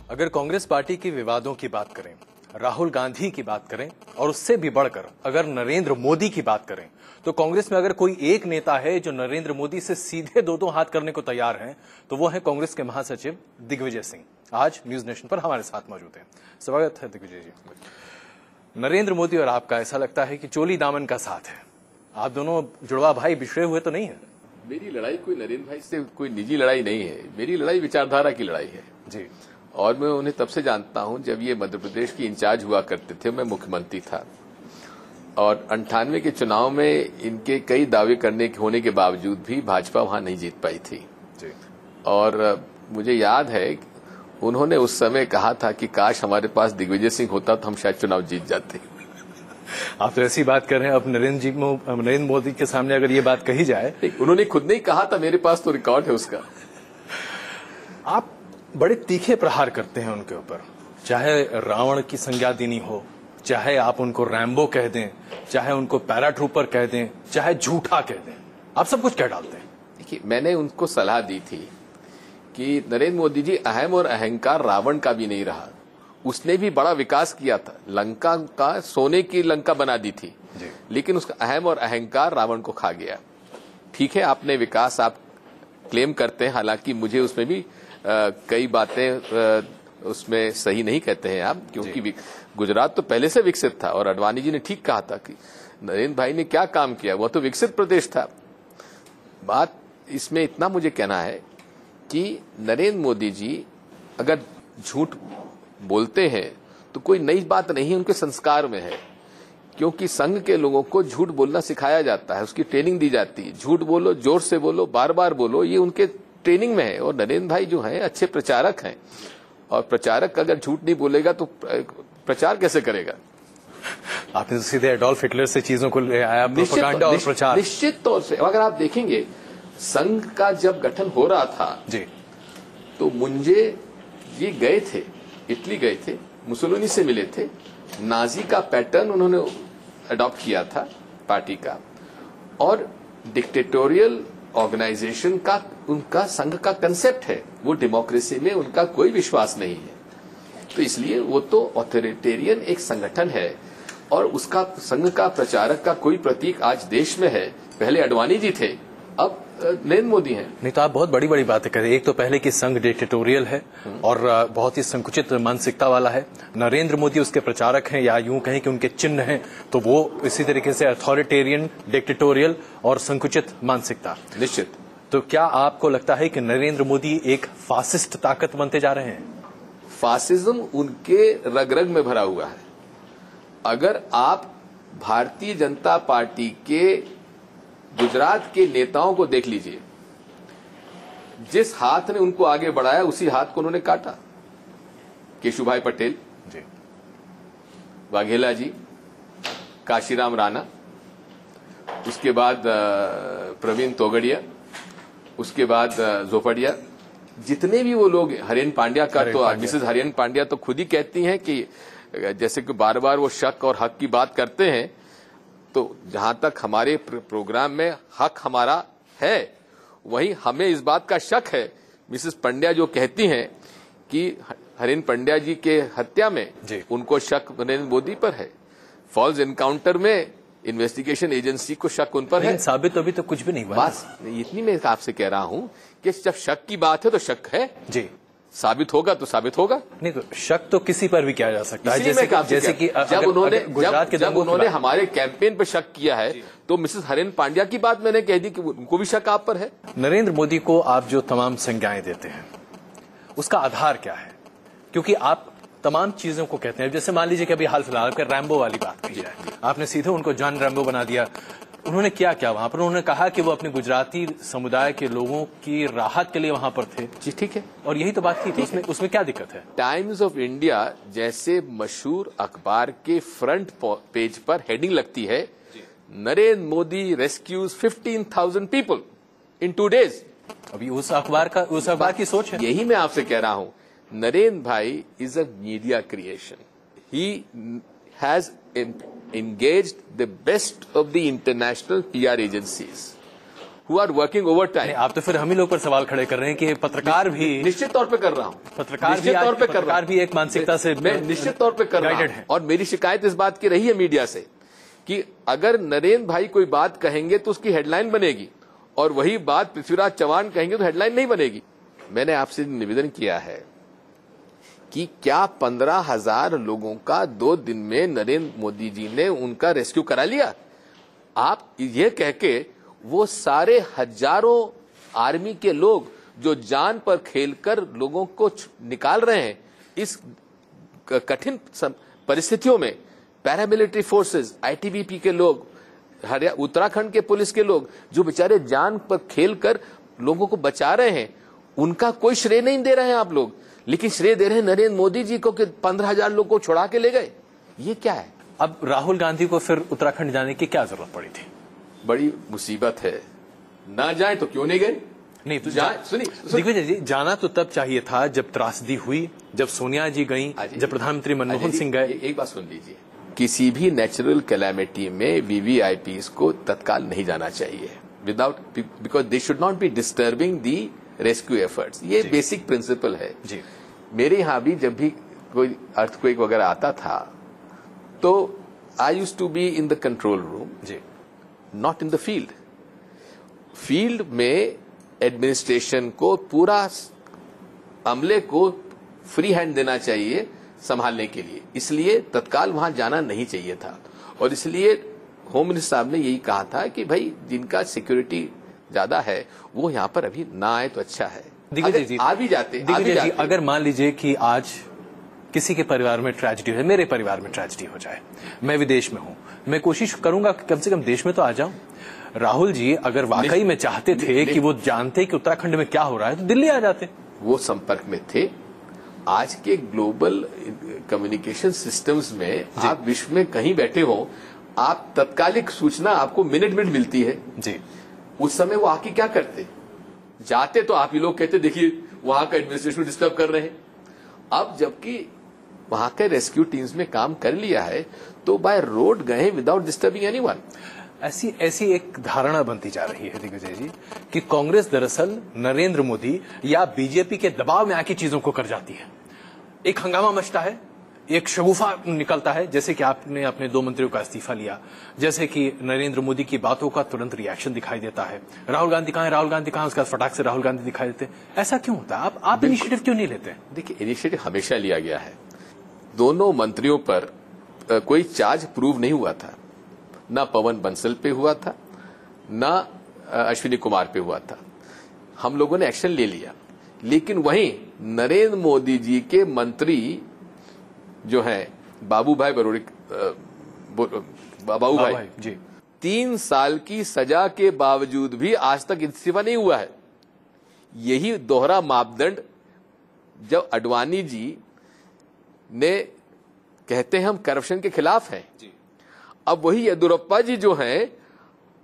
अगर कांग्रेस पार्टी के विवादों की बात करें, राहुल गांधी की बात करें और उससे भी बढ़कर अगर नरेंद्र मोदी की बात करें, तो कांग्रेस में अगर कोई एक नेता है जो नरेंद्र मोदी से सीधे दो हाथ करने को तैयार हैं, तो वो है कांग्रेस के महासचिव दिग्विजय सिंह। आज न्यूज नेशन पर हमारे साथ मौजूद हैं। स्वागत है दिग्विजय जी। नरेंद्र मोदी और आपका ऐसा लगता है कि चोली दामन का साथ है, आप दोनों जुड़वा भाई बिछड़े हुए तो नहीं है? मेरी लड़ाई कोई नरेंद्र भाई से कोई निजी लड़ाई नहीं है, मेरी लड़ाई विचारधारा की लड़ाई है जी। और मैं उन्हें तब से जानता हूं जब ये मध्य प्रदेश की इंचार्ज हुआ करते थे, मैं मुख्यमंत्री था और 98 के चुनाव में इनके कई दावे होने के बावजूद भी भाजपा वहां नहीं जीत पाई थी जी। और मुझे याद है उन्होंने उस समय कहा था कि काश हमारे पास दिग्विजय सिंह होता तो हम शायद चुनाव जीत जाते। आप तो ऐसी बात कर रहे हैं, अब नरेंद्र मोदी के सामने अगर ये बात कही जाए, उन्होंने खुद नहीं कहा था, मेरे पास तो रिकॉर्ड है उसका। आप बड़े तीखे प्रहार करते हैं उनके ऊपर, चाहे रावण की संज्ञा देनी हो, चाहे आप उनको रैम्बो कह दें, चाहे उनको पैराट्रूपर कह दें, चाहे झूठा कह दें, आप सब कुछ कह डालते हैं। देखिए, मैंने उनको सलाह दी थी कि नरेंद्र मोदी जी अहम और अहंकार रावण का भी नहीं रहा, उसने भी बड़ा विकास किया था, लंका का सोने की लंका बना दी थी लेकिन उसका अहम और अहंकार रावण को खा गया। ठीक है, आपने विकास आप क्लेम करते हैं, हालांकि मुझे उसमें भी कई बातें उसमें सही नहीं कहते हैं आप, क्योंकि गुजरात तो पहले से विकसित था और अडवाणी जी ने ठीक कहा था कि नरेंद्र भाई ने क्या काम किया, वह तो विकसित प्रदेश था। बात इसमें इतना मुझे कहना है कि नरेंद्र मोदी जी अगर झूठ बोलते हैं तो कोई नई बात नहीं, उनके संस्कार में है, क्योंकि संघ के लोगों को झूठ बोलना सिखाया जाता है, उसकी ट्रेनिंग दी जाती है। झूठ बोलो, जोर से बोलो, बार बार बोलो, ये उनके ट्रेनिंग में है। और नरेंद्र भाई जो हैं अच्छे प्रचारक हैं और प्रचारक अगर झूठ नहीं बोलेगा तो प्रचार कैसे करेगा? आपने तो सीधे एडोल्फ हिटलर से चीजों को ले आया, प्रोपेगेंडा और प्रचार। निश्चित तौर से अगर आप देखेंगे संघ का जब गठन हो रहा था जी, तो मुंजे जी गए थे, इटली गए थे, मुसोलिनी से मिले थे, नाजी का पैटर्न उन्होंने अडॉप्ट किया था पार्टी का, और डिक्टेटोरियल ऑर्गेनाइजेशन का उनका संघ का कंसेप्ट है, वो डेमोक्रेसी में उनका कोई विश्वास नहीं है। तो इसलिए वो तो ऑथोरिटेरियन एक संगठन है और उसका संघ का प्रचारक का कोई प्रतीक आज देश में है। पहले अडवाणी जी थे, अब नरेंद्र मोदी हैं। नहीं तो आप बहुत बड़ी बड़ी बातें करें। एक तो पहले कि संघ डिक्टेटोरियल है और बहुत ही संकुचित मानसिकता वाला है, नरेंद्र मोदी उसके प्रचारक हैं, या यूं कहें कि उनके चिन्ह हैं, तो वो इसी तरीके से अथॉरिटेरियन, डिक्टेटोरियल और संकुचित मानसिकता। निश्चित। तो क्या आपको लगता है कि नरेंद्र मोदी एक फासिस्ट ताकत बनते जा रहे हैं? फासिज्म उनके रग रग में भरा हुआ है। अगर आप भारतीय जनता पार्टी के गुजरात के नेताओं को देख लीजिए, जिस हाथ ने उनको आगे बढ़ाया उसी हाथ को उन्होंने काटा। केशुभाई पटेल जी, वाघेला जी, काशीराम राणा, उसके बाद प्रवीण तोगड़िया, उसके बाद जोपड़िया, जितने भी वो लोग, हरियन पांड्या का तो मिसेस हरियन पांड्या तो खुद ही कहती हैं कि जैसे कि बार बार वो शक और हक की बात करते हैं, तो जहां तक हमारे प्रोग्राम में हक हमारा है, वहीं हमें इस बात का शक है। मिसेस पंड्या जो कहती हैं कि हरिन पंड्या जी के हत्या में उनको शक नरेंद्र मोदी पर है, फॉल्स एनकाउंटर में इन्वेस्टिगेशन एजेंसी को शक उन पर है। साबित अभी तो कुछ भी नहीं हुआ। बस इतनी मैं आपसे कह रहा हूं कि जब शक की बात है तो शक है जी, साबित होगा तो साबित होगा। नहीं तो शक तो किसी पर भी किया जा सकता है, जैसे कि जब उन्होंने हमारे कैंपेन पर शक किया है तो मिसेस हरिन पांड्या की बात मैंने कह दी कि उनको भी शक आप पर है। नरेंद्र मोदी को आप जो तमाम संज्ञाएं देते हैं उसका आधार क्या है? क्योंकि आप तमाम चीजों को कहते हैं, जैसे मान लीजिए कि अभी हाल फिलहाल कर रैम्बो वाली बात की जाए, आपने सीधे उनको जॉन रैम्बो बना दिया। उन्होंने क्या क्या वहां पर? उन्होंने कहा कि वो अपने गुजराती समुदाय के लोगों की राहत के लिए वहां पर थे। जी ठीक है, और यही तो बात की थी। उसमें क्या दिक्कत है? टाइम्स ऑफ इंडिया जैसे मशहूर अखबार के फ्रंट पेज पर हेडिंग लगती है, Narendra Modi rescues 15,000 people in 2 days। अभी उस अखबार की सोच है। यही मैं आपसे कह रहा हूं, नरेंद्र भाई is a media creation. He has engaged the best of the international PR agencies who are working overtime. आप तो फिर हम ही लोग पर सवाल खड़े कर रहे हैं कि पत्रकार भी निश्चित तौर पे कर रहा हूं, पत्रकार भी एक मानसिकता से मैं निश्चित तौर पे कर रहा हूं। और मेरी शिकायत इस बात की रही है मीडिया से कि अगर नरेंद्र भाई कोई बात कहेंगे तो उसकी हेडलाइन बनेगी, और वही बात पृथ्वीराज चौहान कहेंगे तो हेडलाइन नहीं बनेगी। मैंने आपसे निवेदन किया है कि क्या 15,000 लोगों का 2 दिन में नरेंद्र मोदी जी ने उनका रेस्क्यू करा लिया? आप ये कह के वो सारे हजारों आर्मी के लोग जो जान पर खेलकर लोगों को निकाल रहे हैं इस कठिन परिस्थितियों में, पैरामिलिट्री फोर्सेस, आईटीबीपी के लोग, उत्तराखंड के पुलिस के लोग जो बेचारे जान पर खेलकर लोगों को बचा रहे हैं, उनका कोई श्रेय नहीं दे रहे हैं आप लोग, लेकिन श्रेय दे रहे हैं नरेंद्र मोदी जी को कि 15,000 लोगों को छुड़ा के ले गए। ये क्या है? अब राहुल गांधी को फिर उत्तराखंड जाने की क्या जरूरत पड़ी थी? बड़ी मुसीबत है, ना जाए तो क्यों नहीं गए? नहीं तो दिग्विजय जी, जाना तो तब चाहिए था जब त्रासदी हुई, जब सोनिया जी गई, जब प्रधानमंत्री मनमोहन सिंह गए। एक बात सुन लीजिए, किसी भी नेचुरल कैलामिटी में वीवीआईपीज को तत्काल नहीं जाना चाहिए without, because they should not be disturbing the rescue efforts. ये बेसिक प्रिंसिपल है जी। मेरे यहां भी जब भी कोई अर्थक्वेक वगैरह आता था तो I used to be in the control room जी, not in the field. Field में एडमिनिस्ट्रेशन को पूरा अमले को फ्री हैंड देना चाहिए संभालने के लिए, इसलिए तत्काल वहां जाना नहीं चाहिए था। और इसलिए होम मिनिस्टर साहब ने यही कहा था कि भाई जिनका सिक्योरिटी ज्यादा है वो यहां पर अभी ना आए तो अच्छा है। आ भी जाते। अगर मान लीजिए कि आज किसी के परिवार में ट्रेजेडी है, मेरे परिवार में ट्रेजेडी हो जाए, मैं विदेश में हूं, मैं कोशिश करूंगा कि कम से कम देश में तो आ जाऊं। राहुल जी अगर वाकई में चाहते थे कि वो जानते कि उत्तराखंड में क्या हो रहा है तो दिल्ली आ जाते। वो संपर्क में थे। आज के ग्लोबल कम्युनिकेशन सिस्टम्स में आप विश्व में कहीं बैठे हो, आप तत्कालिक सूचना आपको मिनट मिलती है जी। उस समय वो आके क्या करते? जाते तो आप ही लोग कहते देखिए वहां का एडमिनिस्ट्रेशन डिस्टर्ब कर रहे हैं। अब जबकि वहां के रेस्क्यू टीम्स में काम कर लिया है तो बाय रोड गए विदाउट डिस्टर्बिंग एनीवन। ऐसी एक धारणा बनती जा रही है दिग्विजय जी कि कांग्रेस दरअसल नरेंद्र मोदी या बीजेपी के दबाव में आके चीजों को कर जाती है। एक हंगामा मचता है, एक शगुफा निकलता है, जैसे कि आपने अपने 2 मंत्रियों का इस्तीफा लिया, जैसे कि नरेंद्र मोदी की बातों का तुरंत रिएक्शन दिखाई देता है। राहुल गांधी कहां है, राहुल गांधी कहां, उसका फटाक से राहुल गांधी दिखाई देते हैं। ऐसा क्यों होता है? आप इनिशिएटिव क्यों नहीं लेते? देखिए, इनिशिएटिव हमेशा लिया गया है। दोनों मंत्रियों पर कोई चार्ज प्रूव नहीं हुआ था, ना पवन बंसल पे हुआ था, ना अश्विनी कुमार पे हुआ था। हम लोगों ने एक्शन ले लिया, लेकिन वहीं नरेंद्र मोदी जी के मंत्री जो हैं बाबूभाई जी, 3 साल की सजा के बावजूद भी आज तक इस्तीफा नहीं हुआ है। यही दोहरा मापदंड जब अडवाणी जी ने कहते हैं हम करप्शन के खिलाफ हैं, अब वही येदुरप्पा जी जो हैं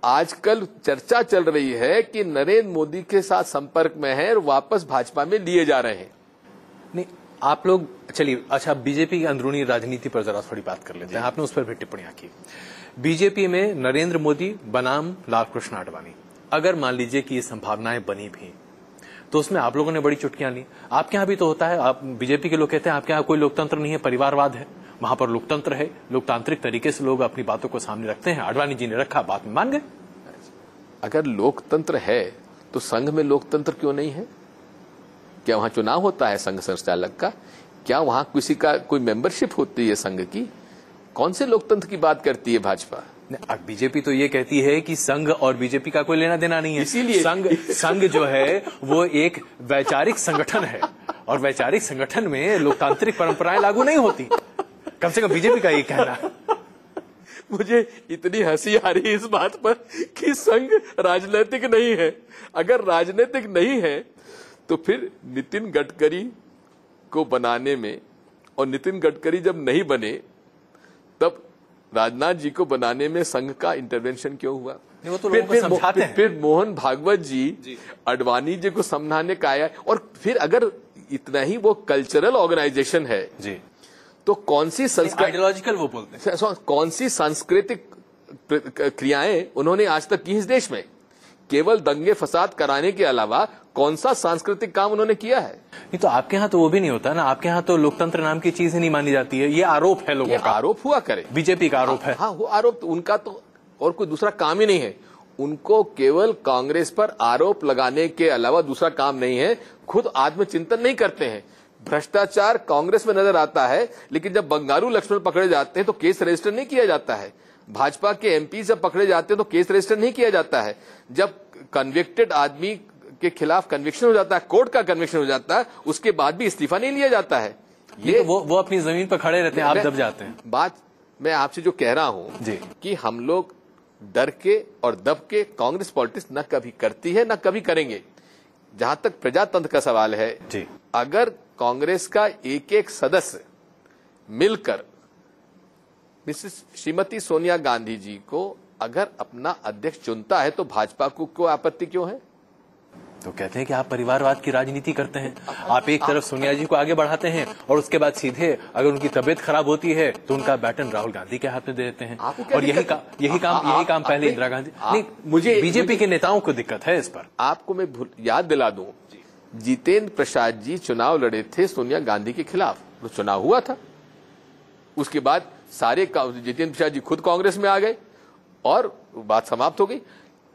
आजकल चर्चा चल रही है कि नरेंद्र मोदी के साथ संपर्क में है और वापस भाजपा में लिए जा रहे हैं। नहीं, आप लोग चलिए, अच्छा बीजेपी की अंदरूनी राजनीति पर जरा थोड़ी बात कर लेते हैं। आपने उस पर भी टिप्पणियां की। बीजेपी में नरेंद्र मोदी बनाम लाल कृष्ण आडवाणी, अगर मान लीजिए कि ये संभावनाएं बनी भी तो उसमें आप लोगों ने बड़ी चुटकियां ली। आपके यहां भी तो होता है, आप बीजेपी के लोग कहते हैं आपके यहां कोई लोकतंत्र नहीं है, परिवारवाद है। वहां पर लोकतंत्र है, लोकतांत्रिक तरीके से लोग अपनी बातों को सामने रखते हैं। आडवाणी जी ने रखा, बात में मान गए। अगर लोकतंत्र है तो संघ में लोकतंत्र क्यों नहीं है? क्या वहां चुनाव होता है संघ संचालक का? क्या वहां किसी का कोई मेंबरशिप होती है संघ की? कौन से लोकतंत्र की बात करती है भाजपा? बीजेपी तो ये कहती है कि संघ और बीजेपी का कोई लेना देना नहीं है, इसीलिए संघ जो है वो एक वैचारिक संगठन है और वैचारिक संगठन में लोकतांत्रिक परंपराएं लागू नहीं होती। कम से कम बीजेपी का ये कहना है। मुझे इतनी हंसी आ रही है इस बात पर कि संघ राजनीतिक नहीं है। अगर राजनीतिक नहीं है तो फिर नितिन गडकरी को बनाने में, और नितिन गडकरी जब नहीं बने तब राजनाथ जी को बनाने में संघ का इंटरवेंशन क्यों हुआ? वो तो लोगों को समझाते हैं। फिर मोहन भागवत जी अडवाणी जी को समझाने का आया। और फिर अगर इतना ही वो कल्चरल ऑर्गेनाइजेशन है जी, तो कौन सी आइडियोलॉजिकल वो बोलते हैं, कौन सी सांस्कृतिक क्रियाएं उन्होंने आज तक की इस देश में? केवल दंगे फसाद कराने के अलावा कौन सा सांस्कृतिक काम उन्होंने किया है? नहीं तो आपके यहाँ तो वो भी नहीं होता ना, आपके यहाँ तो लोकतंत्र नाम की चीज ही नहीं मानी जाती है। ये आरोप है लोगों का, आरोप हुआ करे, बीजेपी का आरोप है। हाँ, वो आरोप तो उनका तो और कोई दूसरा काम ही नहीं है। उनको केवल कांग्रेस पर आरोप लगाने के अलावा दूसरा काम नहीं है। खुद आत्मचिंतन नहीं करते हैं। भ्रष्टाचार कांग्रेस में नजर आता है, लेकिन जब बंगारू लक्ष्मण पकड़े जाते हैं तो केस रजिस्टर नहीं किया जाता है। भाजपा के एमपी जब पकड़े जाते हैं तो केस रजिस्टर नहीं किया जाता है। जब कन्विक्टेड आदमी के खिलाफ कन्विक्शन हो जाता है, कोर्ट का कन्विक्शन हो जाता है, उसके बाद भी इस्तीफा नहीं लिया जाता है। ये तो वो अपनी जमीन पर खड़े रहते हैं, आप दब जाते हैं। बात मैं आपसे जो कह रहा हूं कि हम लोग डर के और दब के कांग्रेस पॉलिटिक्स न कभी करती है न कभी करेंगे। जहां तक प्रजातंत्र का सवाल है जी, अगर कांग्रेस का एक एक सदस्य मिलकर मिसेस श्रीमती सोनिया गांधी जी को अगर अपना अध्यक्ष चुनता है तो भाजपा को कोई आपत्ति क्यों है? तो कहते हैं कि आप परिवारवाद की राजनीति करते हैं। आप एक तरफ सोनिया जी को आगे बढ़ाते हैं और उसके बाद सीधे अगर उनकी तबीयत खराब होती है तो उनका बैटन राहुल गांधी के हाथ में दे देते हैं। और यही काम पहले इंदिरा गांधी। नहीं, मुझे बीजेपी के नेताओं को दिक्कत है इस पर। आपको मैं याद दिला दूं, जितेंद्र प्रसाद जी चुनाव लड़े थे सोनिया गांधी के खिलाफ, तो चुनाव हुआ था। उसके बाद सारे जितेंद्र प्रसाद जी खुद कांग्रेस में आ गए और बात समाप्त हो गई।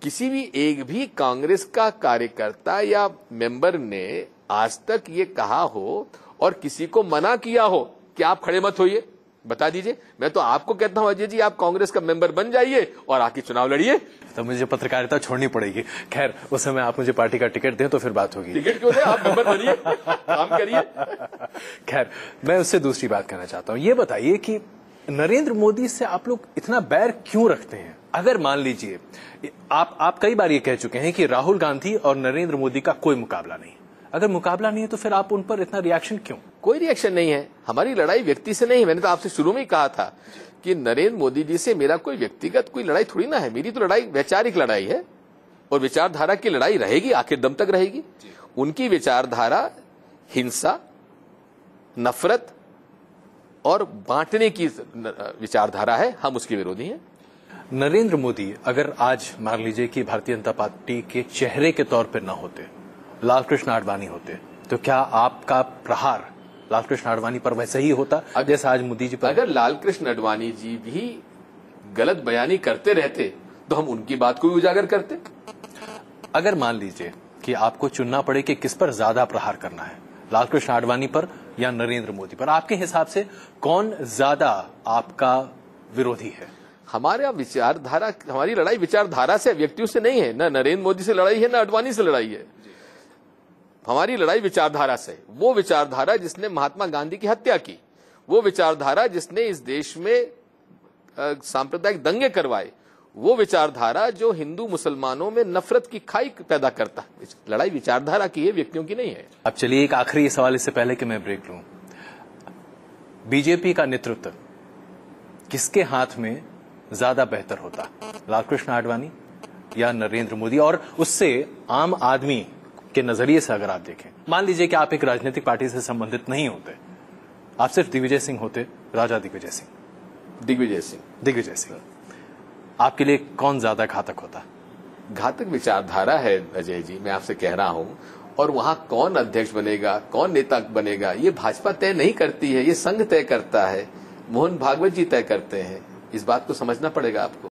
किसी भी एक भी कांग्रेस का कार्यकर्ता या मेंबर ने आज तक ये कहा हो और किसी को मना किया हो कि आप खड़े मत होइए? बता दीजिए। मैं तो आपको कहता हूं अजय जी, आप कांग्रेस का मेंबर बन जाइए और आके चुनाव लड़िए। तो मुझे पत्रकारिता छोड़नी पड़ेगी। खैर, उस समय आप मुझे पार्टी का टिकट दें तो फिर बात होगी। टिकट क्यों दें, आप मेंबर बनिए, काम करिए। खैर, मैं उससे दूसरी बात करना चाहता हूं। ये बताइए कि नरेंद्र मोदी से आप लोग इतना बैर क्यों रखते हैं? अगर मान लीजिए आप कई बार ये कह चुके हैं कि राहुल गांधी और नरेंद्र मोदी का कोई मुकाबला नहीं। अगर मुकाबला नहीं है तो फिर आप उन पर इतना रिएक्शन क्यों? कोई रिएक्शन नहीं है। हमारी लड़ाई व्यक्ति से नहीं है। मैंने तो आपसे शुरू में ही कहा था कि नरेंद्र मोदी जी से मेरा कोई व्यक्तिगत कोई लड़ाई थोड़ी ना है। मेरी तो लड़ाई वैचारिक लड़ाई है और विचारधारा की लड़ाई रहेगी, आखिर दम तक रहेगी। उनकी विचारधारा हिंसा, नफरत और बांटने की विचारधारा है। हम उसके विरोधी हैं। नरेंद्र मोदी अगर आज मान लीजिए कि भारतीय जनता पार्टी के चेहरे के तौर पर न होते, लाल कृष्ण आडवाणी होते, तो क्या आपका प्रहार लाल कृष्ण आडवाणी पर वैसे ही होता जैसे आज मोदी जी पर? अगर लाल कृष्ण आडवाणी जी भी गलत बयानी करते रहते तो हम उनकी बात को भी उजागर करते। अगर मान लीजिए कि आपको चुनना पड़े कि किस पर ज्यादा प्रहार करना है, लाल कृष्ण आडवाणी पर या नरेंद्र मोदी पर, आपके हिसाब से कौन ज्यादा आपका विरोधी है? हमारा विचारधारा, हमारी लड़ाई विचारधारा से, व्यक्तियों से नहीं है। न नरेंद्र मोदी से लड़ाई है, न आडवाणी से लड़ाई है। हमारी लड़ाई विचारधारा से। वो विचारधारा जिसने महात्मा गांधी की हत्या की, वो विचारधारा जिसने इस देश में सांप्रदायिक दंगे करवाए, वो विचारधारा जो हिंदू मुसलमानों में नफरत की खाई पैदा करता है। लड़ाई विचारधारा की है, व्यक्तियों की नहीं है। अब चलिए एक आखिरी सवाल इससे पहले कि मैं ब्रेक लूं। बीजेपी का नेतृत्व किसके हाथ में ज्यादा बेहतर होता, लाल कृष्ण आडवाणी या नरेंद्र मोदी? और उससे आम आदमी के नजरिए से अगर आप देखें, मान लीजिए कि आप एक राजनीतिक पार्टी से संबंधित नहीं होते, आप सिर्फ दिग्विजय सिंह होते, राजा दिग्विजय सिंह, आपके लिए कौन ज्यादा घातक होता? घातक विचारधारा है अजय जी, मैं आपसे कह रहा हूं। और वहां कौन अध्यक्ष बनेगा, कौन नेता बनेगा, ये भाजपा तय नहीं करती है, ये संघ तय करता है। मोहन भागवत जी तय करते हैं। इस बात को समझना पड़ेगा आपको।